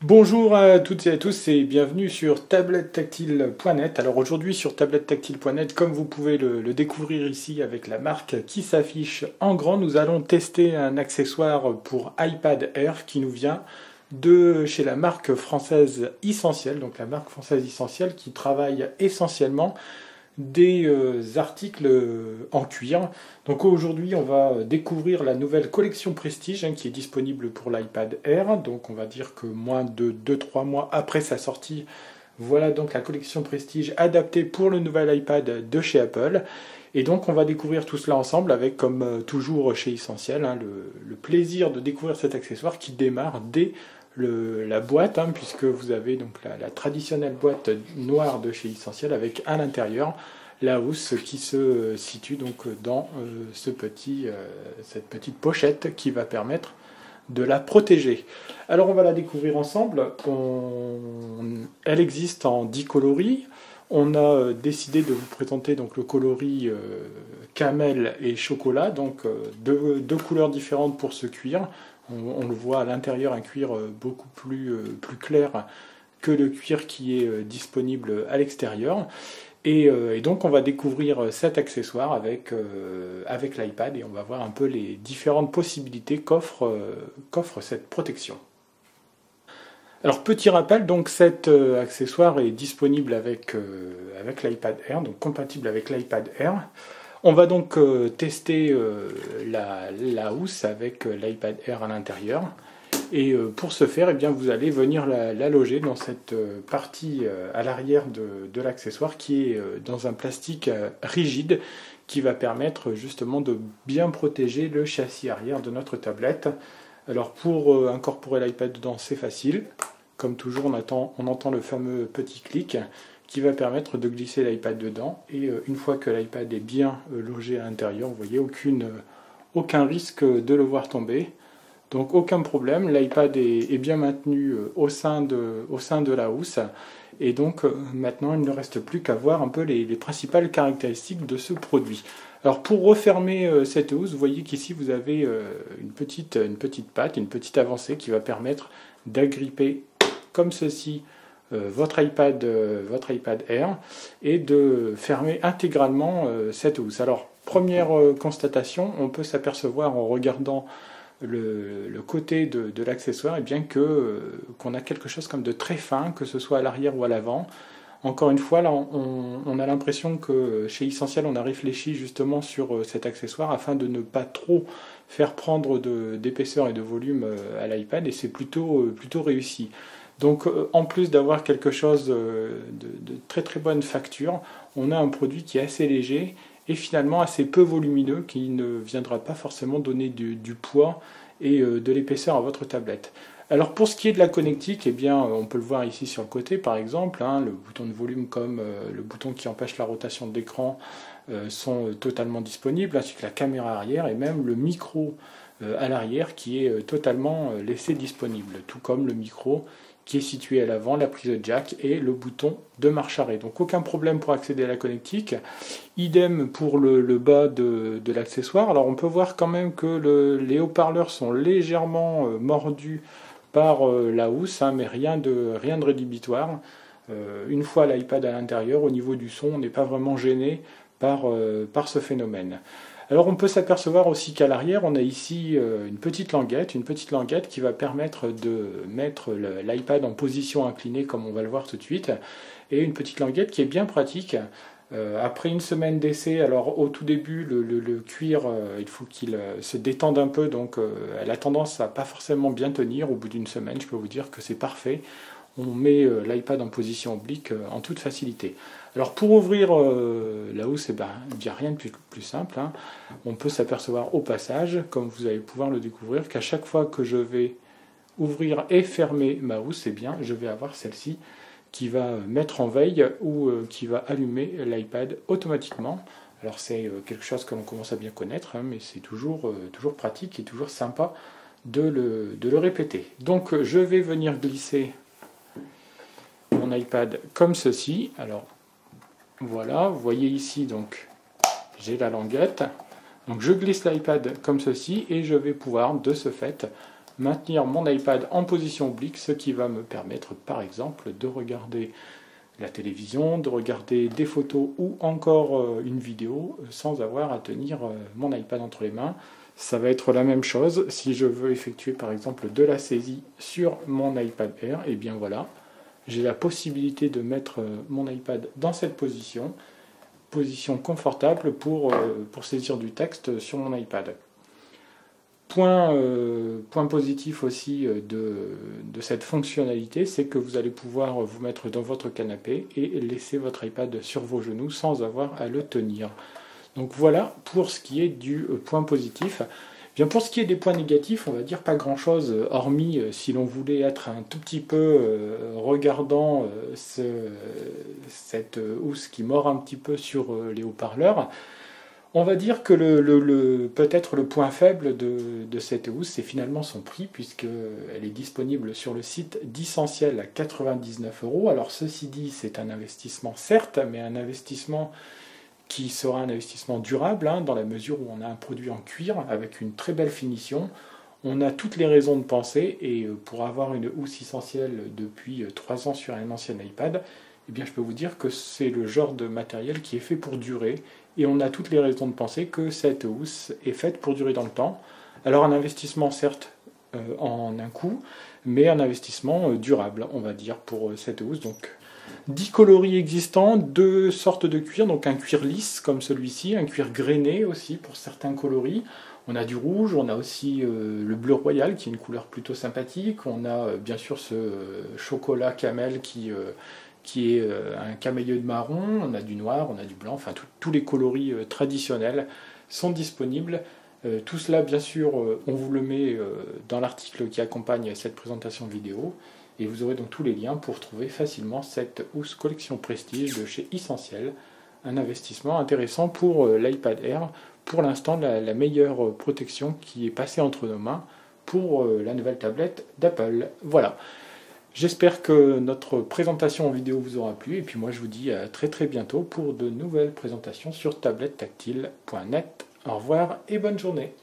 Bonjour à toutes et à tous et bienvenue sur tablettactile.net. Alors aujourd'hui sur tablettactile.net, comme vous pouvez le découvrir ici avec la marque qui s'affiche en grand, nous allons tester un accessoire pour iPad Air qui nous vient de chez la marque française Essentiel. Donc la marque française Essentiel qui travaille essentiellement des articles en cuir. Donc aujourd'hui, on va découvrir la nouvelle collection Prestige qui est disponible pour l'iPad Air. Donc on va dire que moins de 2-3 mois après sa sortie, voilà donc la collection Prestige adaptée pour le nouvel iPad de chez Apple. Et donc on va découvrir tout cela ensemble avec, comme toujours chez Essentiel, le plaisir de découvrir cet accessoire qui démarre dès la boîte, puisque vous avez donc la traditionnelle boîte noire de chez Essentiel avec à l'intérieur la housse qui se situe donc dans cette petite pochette qui va permettre de la protéger. Alors on va la découvrir ensemble. Elle existe en 10 coloris. On a décidé de vous présenter donc le coloris camel et chocolat, donc deux couleurs différentes pour ce cuir. On le voit à l'intérieur, un cuir beaucoup plus clair que le cuir qui est disponible à l'extérieur. Et donc on va découvrir cet accessoire avec l'iPad et on va voir un peu les différentes possibilités qu'offre cette protection. Alors petit rappel, donc cet accessoire est disponible avec l'iPad Air, donc compatible avec l'iPad Air. On va donc tester la housse avec l'iPad Air à l'intérieur. Et pour ce faire, eh bien, vous allez venir la loger dans cette partie à l'arrière de l'accessoire qui est dans un plastique rigide qui va permettre justement de bien protéger le châssis arrière de notre tablette. Alors pour incorporer l'iPad dedans, c'est facile. Comme toujours, on entend le fameux petit clic qui va permettre de glisser l'iPad dedans. Et une fois que l'iPad est bien logé à l'intérieur, vous voyez aucun risque de le voir tomber. Donc aucun problème, l'iPad est bien maintenu au sein de la housse. Et donc maintenant, il ne reste plus qu'à voir un peu les principales caractéristiques de ce produit. Alors pour refermer cette housse, vous voyez qu'ici vous avez une petite patte, une petite avancée qui va permettre d'agripper comme ceci votre iPad Air et de fermer intégralement cette housse. Alors première constatation, on peut s'apercevoir en regardant le côté de l'accessoire, et bien qu'on a quelque chose comme de très fin, que ce soit à l'arrière ou à l'avant. Encore une fois, là, on a l'impression que chez Essentiel, on a réfléchi justement sur cet accessoire afin de ne pas trop faire prendre d'épaisseur et de volume à l'iPad, et c'est plutôt réussi. Donc, en plus d'avoir quelque chose de très très bonne facture, on a un produit qui est assez léger et finalement assez peu volumineux, qui ne viendra pas forcément donner du poids et de l'épaisseur à votre tablette. Alors pour ce qui est de la connectique, eh bien, on peut le voir ici sur le côté par exemple, le bouton de volume comme le bouton qui empêche la rotation de l'écran sont totalement disponibles, ainsi que la caméra arrière et même le micro à l'arrière qui est totalement laissé disponible, tout comme le micro qui est situé à l'avant, la prise jack et le bouton de marche arrêt. Donc aucun problème pour accéder à la connectique. Idem pour le bas de l'accessoire. Alors on peut voir quand même que les haut-parleurs sont légèrement mordus par la housse, mais rien de rédhibitoire. Une fois l'iPad à l'intérieur, au niveau du son, on n'est pas vraiment gêné par ce phénomène. Alors on peut s'apercevoir aussi qu'à l'arrière, on a ici une petite languette qui va permettre de mettre l'iPad en position inclinée, comme on va le voir tout de suite, et une petite languette qui est bien pratique. Après une semaine d'essai, alors au tout début, le cuir, il faut qu'il se détende un peu, donc elle a tendance à pas forcément bien tenir. Au bout d'une semaine, je peux vous dire que c'est parfait. On met l'iPad en position oblique en toute facilité. Alors pour ouvrir la housse, il n'y a rien de plus simple. On peut s'apercevoir au passage, comme vous allez pouvoir le découvrir, qu'à chaque fois que je vais ouvrir et fermer ma housse, je vais avoir celle-ci qui va mettre en veille ou qui va allumer l'iPad automatiquement. Alors c'est quelque chose que l'on commence à bien connaître, mais c'est toujours pratique et toujours sympa de le répéter. Donc je vais venir glisser mon iPad comme ceci. Alors voilà, vous voyez ici donc j'ai la languette. Donc je glisse l'iPad comme ceci et je vais pouvoir de ce fait maintenir mon iPad en position oblique, ce qui va me permettre par exemple de regarder la télévision, de regarder des photos ou encore une vidéo sans avoir à tenir mon iPad entre les mains. Ça va être la même chose si je veux effectuer par exemple de la saisie sur mon iPad Air, et bien voilà, j'ai la possibilité de mettre mon iPad dans cette position confortable pour saisir du texte sur mon iPad. Point positif aussi de cette fonctionnalité, c'est que vous allez pouvoir vous mettre dans votre canapé et laisser votre iPad sur vos genoux sans avoir à le tenir. Donc voilà pour ce qui est du point positif. Bien, pour ce qui est des points négatifs, on va dire pas grand-chose, hormis si l'on voulait être un tout petit peu regardant cette housse qui mord un petit peu sur les haut-parleurs. On va dire que peut-être le point faible de cette housse, c'est finalement son prix, puisqu'elle est disponible sur le site d'Essentiel à 99 €. Alors ceci dit, c'est un investissement certes, mais un investissement qui sera un investissement durable, dans la mesure où on a un produit en cuir avec une très belle finition. On a toutes les raisons de penser, et pour avoir une housse Essentiel depuis 3 ans sur un ancien iPad, eh bien, je peux vous dire que c'est le genre de matériel qui est fait pour durer, et on a toutes les raisons de penser que cette housse est faite pour durer dans le temps. Alors un investissement certes en un coup, mais un investissement durable, on va dire, pour cette housse. Donc 10 coloris existants, 2 sortes de cuir, donc un cuir lisse comme celui-ci, un cuir grainé aussi pour certains coloris. On a du rouge, on a aussi le bleu royal qui est une couleur plutôt sympathique, on a bien sûr ce chocolat camel qui est un camaïeu de marron, on a du noir, on a du blanc, enfin tous les coloris traditionnels sont disponibles. Tout cela, bien sûr, on vous le met dans l'article qui accompagne cette présentation vidéo, et vous aurez donc tous les liens pour trouver facilement cette housse collection prestige de chez Essentiel, un investissement intéressant pour l'iPad Air, pour l'instant la meilleure protection qui est passée entre nos mains pour la nouvelle tablette d'Apple. Voilà. J'espère que notre présentation en vidéo vous aura plu, et puis moi je vous dis à très très bientôt pour de nouvelles présentations sur tablettactile.net. Au revoir et bonne journée.